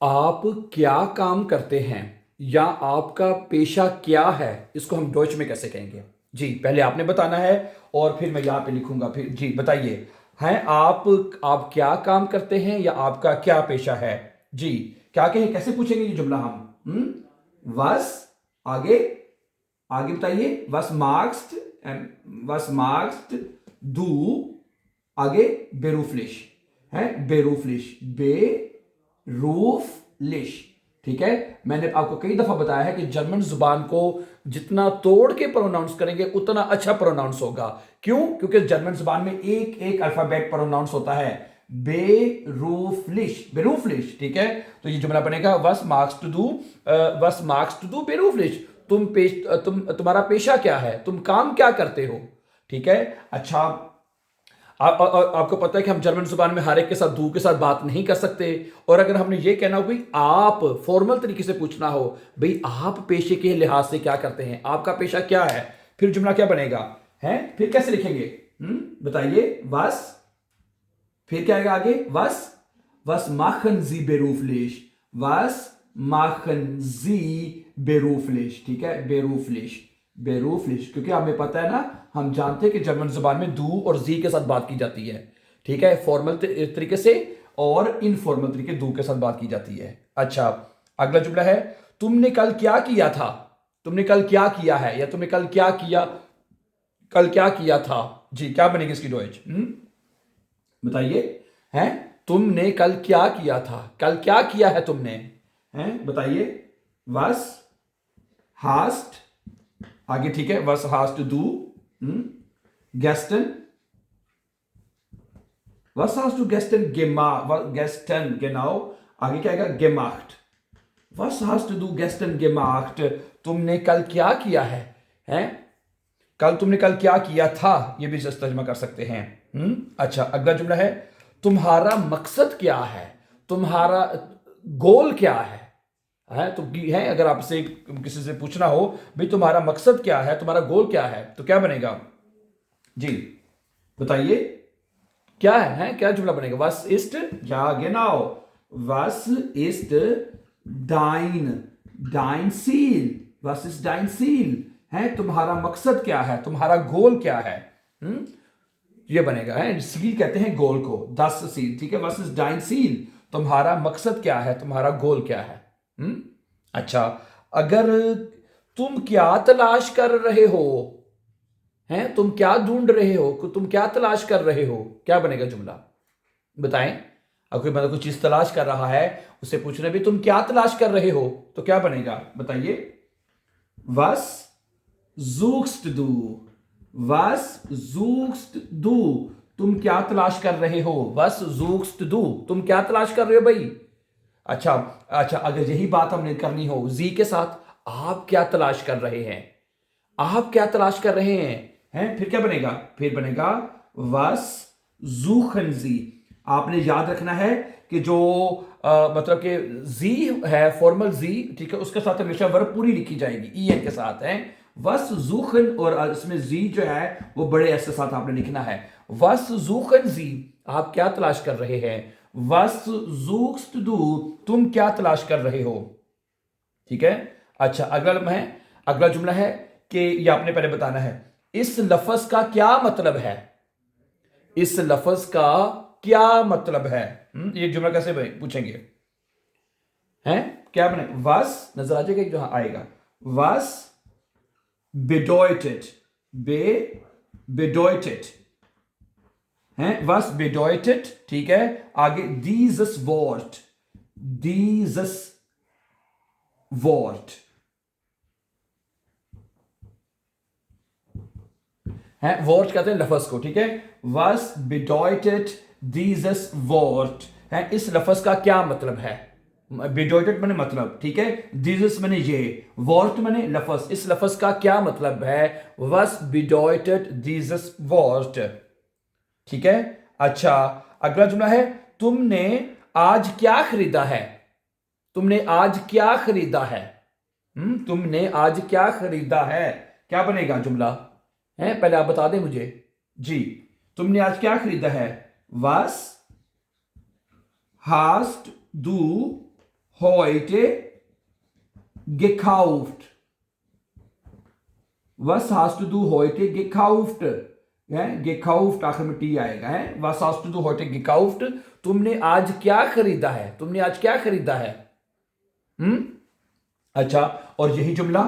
आप क्या काम करते हैं या आपका पेशा क्या है, इसको हम डॉइच में कैसे कहेंगे? जी, पहले आपने बताना है और फिर मैं यहाँ पे लिखूंगा। फिर जी बताइए। हैं आप क्या काम करते हैं या आपका क्या पेशा है? जी, क्या कहें, कैसे पूछेंगे ये जुमला हम? वस, आगे आगे बताइए। वस मार्क्स्ड दू, आगे बेरूफलिश है, बेरूफलिश, बेरूफलिश। ठीक है, मैंने आपको कई दफा बताया है कि जर्मन जुबान को जितना तोड़ के प्रोनाउंस करेंगे उतना अच्छा प्रोनाउंस होगा। क्यों? क्योंकि जर्मन जुबान में एक एक अल्फाबेट प्रोनाउंस होता है। बेरूफलिश, बेरूफलिश। ठीक है, तो ये जुमला बनेगा वस मार्क्स टू डू बेरूफलिश। तुम्हारा पेशा क्या है, तुम काम क्या करते हो? ठीक है, अच्छा। आपको पता है कि हम जर्मन जुबान में हर एक के साथ दू के साथ बात नहीं कर सकते। और अगर हमने ये कहना हो भाई, आप फॉर्मल तरीके से पूछना हो, भाई आप पेशे के लिहाज से क्या करते हैं, आपका पेशा क्या है, फिर जुमला क्या बनेगा? है, फिर कैसे लिखेंगे? बताइए। वस, फिर क्या आएगा आगे? वस माखन जी बेरूफलिश, वस माखन जी बेरूफलिश। ठीक है, बेरूफलिश, बेरूफलिश। क्योंकि हमें पता है ना, हम जानते हैं कि जर्मन जुबान में दू और जी के साथ बात की जाती है। ठीक है, फॉर्मल तरीके से और इनफॉर्मल तरीके दू के साथ बात की जाती है। अच्छा, अगला जुमला है, तुमने कल क्या किया था? तुमने कल क्या किया है या तुमने कल क्या किया, कल क्या किया था? जी, क्या बनेगी इसकी डॉइच? बताइए। हैं, तुमने कल क्या किया था, कल क्या किया है तुमने? हैं, बताइए। वस हास्ट, आगे ठीक है, वस हास्ट डू गेस्टन, वस हास्ट टू गेस्टन गेमा, गेस्टन गेनाओ, आगे क्या आएगा? गेमाख्ट। वस हास्ट डू गेस्टन गेमाख्ट, तुमने कल क्या किया है? हैं, तुमने कल क्या किया था, ये भी तर्जमा कर सकते हैं। अच्छा, अगला जुमला है, तुम्हारा मकसद क्या है, तुम्हारा गोल क्या है? तो है, अगर आपसे किसी से पूछना हो भाई तुम्हारा मकसद क्या है, तुम्हारा गोल क्या है, तो क्या बनेगा? जी बताइए। क्या है, क्या जुमला बनेगा? वस इस्ट, या गेनाओ, वस इस्ट डाइन, डाइन सील, वस इज डाइन सील, है तुम्हारा मकसद क्या है, तुम्हारा गोल क्या है? ये बनेगा। है, सील कहते हैं गोल को, 10 सील। ठीक है, वस इज डाइन सील, तुम्हारा मकसद क्या है, तुम्हारा गोल क्या है? अच्छा, अगर तुम क्या तलाश कर रहे हो, हैं, तुम क्या ढूंढ रहे हो, तुम क्या तलाश कर रहे हो, क्या बनेगा जुमला? बताएं। अगर कोई मतलब कुछ चीज तलाश कर रहा है, उससे पूछ रहे भी तुम क्या तलाश कर रहे हो, तो क्या बनेगा? बताइए। वस जूक्स्ट दू, वस जूक्स्ट दू, तुम क्या तलाश कर रहे हो? वस जूक्स्ट दू, तुम क्या तलाश कर रहे हो भाई? अच्छा, अच्छा, अगर यही बात हमने करनी हो जी के साथ, आप क्या तलाश कर रहे हैं, आप क्या तलाश कर रहे हैं, फिर क्या बनेगा? फिर बनेगा वस जूखनजी। आपने याद रखना है कि जो मतलब कि जी है, फॉर्मल जी, ठीक है, उसके साथ हमेशा वर्ब पूरी लिखी जाएगी ई एन के साथ है। वस जूखन, और इसमें जी जो है वो बड़े एस के साथ आपने लिखना है। वस जूखन जी, आप क्या तलाश कर रहे हैं? वस जूक्स्ट दू, तुम क्या तलाश कर रहे हो? ठीक है। अच्छा, अगला जुमला है कि ये आपने पहले बताना है, इस लफ्ज का क्या मतलब है, इस लफ्ज का क्या मतलब है? ये जुमला कैसे पूछेंगे? हैं, क्या बने? वस नजर आ जाएगा जो आएगा, वस bedeutet, bedeutet, हैं, वस bedeutet। ठीक है, आगे dieses Wort, dieses Wort है, वॉर्ट कहते हैं लफज को। ठीक है, वस bedeutet dieses Wort, है, इस लफज का क्या मतलब है? bedeutet मैंने मतलब, ठीक है, dieses मैंने ये, वॉर्ट मैंने लफज, इस लफज का क्या मतलब है? वस bedeutet dieses Wort। ठीक है। अच्छा, अगला जुमला है, तुमने आज क्या खरीदा है, तुमने आज क्या खरीदा है? तुमने आज क्या खरीदा है, क्या बनेगा जुमला? है, पहले आप बता दें मुझे। जी, तुमने आज क्या खरीदा है? वस हास्ट दू heute gekauft? Was hast du heute gekauft? gekauft आखिर में टी आएगा है। Was hast du heute gekauft? तुमने आज क्या खरीदा है? तुमने आज क्या खरीदा है? अच्छा, और यही जुमला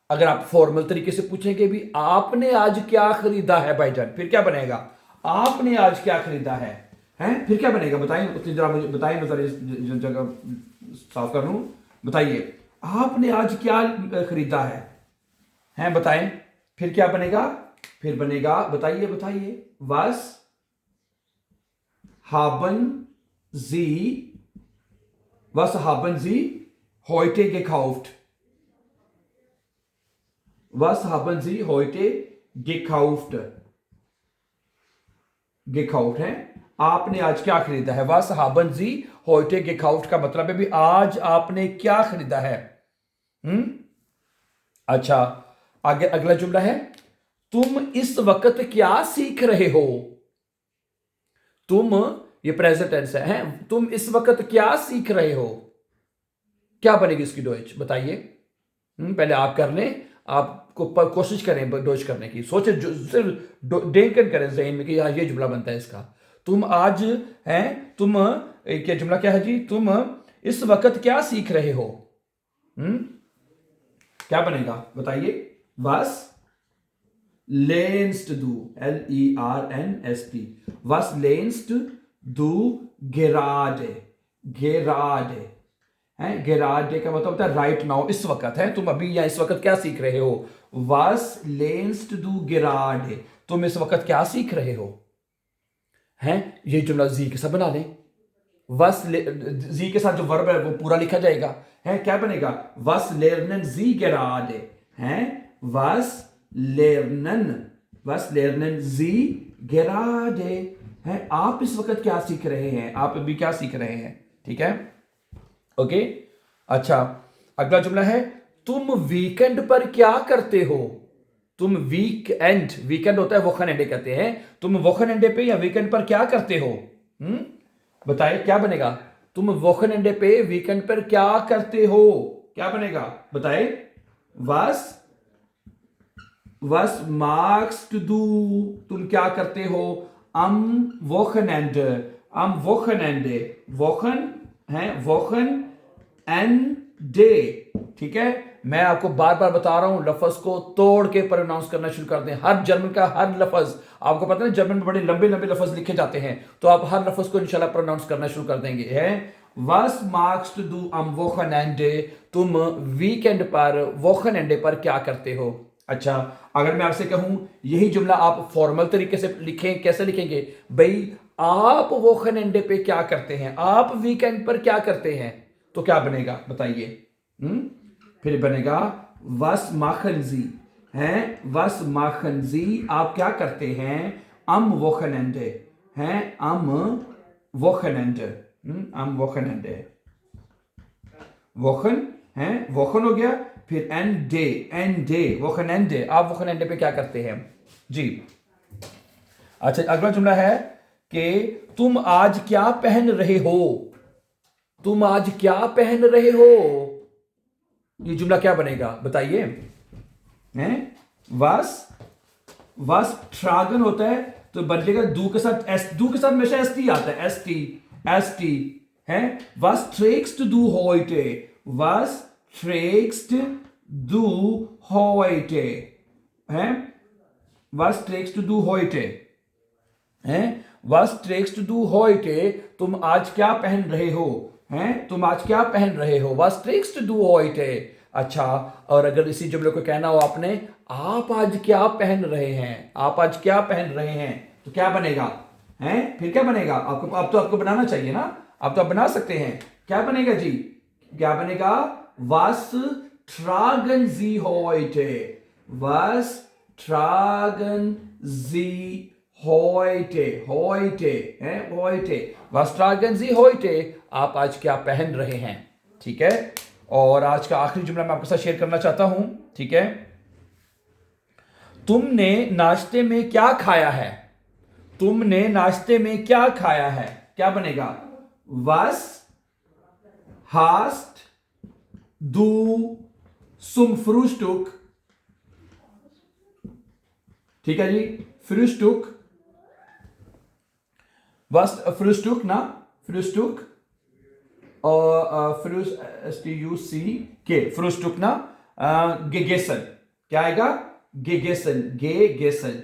अगर आप फॉर्मल तरीके से पूछेंगे भी, आपने आज क्या खरीदा है भाईजान, फिर क्या बनेगा? आपने आज क्या खरीदा है? हैं? फिर क्या बनेगा? बताइए, उतनी जरा मुझे बताइए, मैं जरा जगह साफ कर लूं। बताइए, आपने आज क्या खरीदा है? हैं, बताएं, फिर क्या बनेगा? फिर बनेगा, बताइए बताइए, was haben Sie heute gekauft? Was haben Sie heute gekauft? gekauft है, आपने आज क्या खरीदा है? Was haben Sie heute gekauft का मतलब है भी आज आपने क्या खरीदा है। अच्छा, आगे अगला जुमला है, तुम इस वक्त क्या सीख रहे हो? तुम, ये प्रेजेंट टेंस है, तुम इस वक्त क्या सीख रहे हो? क्या बनेगी इसकी डोइच, बताइए। पहले आप कर लें, आपको कोशिश करें डोइच करने की, सोचे, सिर्फ डेंकन करें ज़हन में कि ये जुमला बनता है इसका। तुम आज हैं, तुम, क्या जुमला क्या है जी? तुम इस वक्त क्या सीख रहे हो? क्या बनेगा, बताइए। Was lernst du? Lernst. Was lernst du gerade? gerade है, gerade का मतलब होता है राइट नाउ, इस वक्त है, तुम अभी या इस वक्त क्या सीख रहे हो? Was lernst du gerade? तुम इस वक्त क्या सीख रहे हो? हैं, ये जुमला जी के साथ बना लें। Was जी के साथ जो वर्ब है वो पूरा लिखा जाएगा, है, क्या बनेगा? Was lernen Sie gerade? हैं, was lernen Sie gerade? हैं, आप इस वक्त क्या सीख रहे हैं? आप अभी क्या सीख रहे हैं? ठीक है, ओके। अच्छा, अगला जुमला है, तुम वीकेंड पर क्या करते हो? तुम वीकेंड होता है वोखनएंडे कहते हैं, तुम वोखनएंडे पे या वीकेंड पर क्या करते हो? बताइए, क्या बनेगा? तुम वोखनएंडे पे वीकेंड पर क्या करते हो? क्या बनेगा, बताइए। was magst du? तुम क्या करते हो? am Wochenende वोखन है, Wochenende, ठीक है। मैं आपको बार बार बता रहा हूं, लफ्ज को तोड़ के प्रोनाउंस करना शुरू कर दें। हर जर्मन का हर लफ्ज, आपको पता है जर्मन में बड़े लंबे लंबे लफ्ज लिखे जाते हैं, तो आप हर लफ्ज को इंशाल्लाह प्रोनाउंस करना शुरू कर देंगे। है, was magst du am Wochenende? तुम वीकेंड पर, वोखनएंडे पर क्या करते हो? अच्छा, अगर मैं आपसे कहूं यही जुमला आप फॉर्मल तरीके से लिखें, कैसे लिखेंगे भाई? आप वोखनएंडे पे क्या करते हैं, आप वीकेंड पर क्या करते हैं, तो क्या बनेगा, बताइए। फिर बनेगा was machen Sie? हैं, was machen Sie? आप क्या करते हैं? am Wochenende, हैं, am Wochenende, am Wochenende, वोखन है, वोखन हो गया, फिर एंडे, वोखनएंडे, आप वोखनएंडे पे क्या करते हैं जी। अच्छा, अगला जुमला है कि तुम आज क्या पहन रहे हो? तुम आज क्या पहन रहे हो? ये जुमला क्या बनेगा, बताइए। हैं, was ट्रागन होता है तो बदलेगा दू के साथ, दू के साथ हमेशा st आता है, st है। was trägst du heute? was trägst du heute? हैं, was trägst du heute? हैं, was trägst du heute? तुम आज क्या पहन रहे हो? हैं, तुम आज क्या पहन रहे हो? was trägst du heute? अच्छा, और अगर इसी जुमले को कहना हो आपने, आप आज क्या पहन रहे हैं? आप आज क्या पहन रहे हैं, तो क्या बनेगा? हैं, फिर क्या बनेगा? आपको बनाना चाहिए ना, आप तो आप बना सकते हैं। क्या बनेगा जी, क्या बनेगा? was tragen Sie heute? was tragen Sie heute? हैं, heute, was tragen Sie heute? आप आज क्या पहन रहे हैं, ठीक है। और आज का आखिरी जुमला मैं आपके साथ शेयर करना चाहता हूं, ठीक है। तुमने नाश्ते में क्या खाया है? तुमने नाश्ते में क्या खाया है, क्या बनेगा? was hast du zum Frühstück, ठीक है जी, Frühstück, was Frühstück ना, Frühstück और STUCK Frühstück ना, gegessen, क्या आएगा, gegessen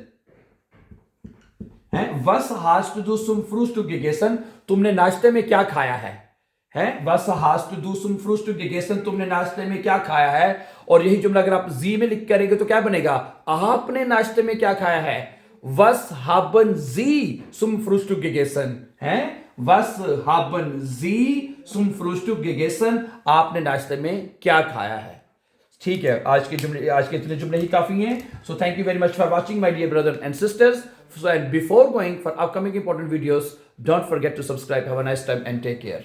है। Was hast du zum Frühstück gegessen, तुमने नाश्ते में क्या खाया है, Was hast du zum Frühstück gegessen, तुमने नाश्ते में क्या खाया है। और यही जुमला अगर आप जी में लिख करेंगे तो क्या बनेगा, आपने नाश्ते में क्या खाया है, Was haben Sie zum Frühstück gegessen, Was haben Sie zum Frühstück gegessen, आपने नाश्ते में क्या खाया है। ठीक है, आज के इतने जुमले ही काफी हैं। So thank you very much for watching my dear brother and sisters. So and before going for upcoming important videos, don't forget to subscribe. Have a nice time and take care.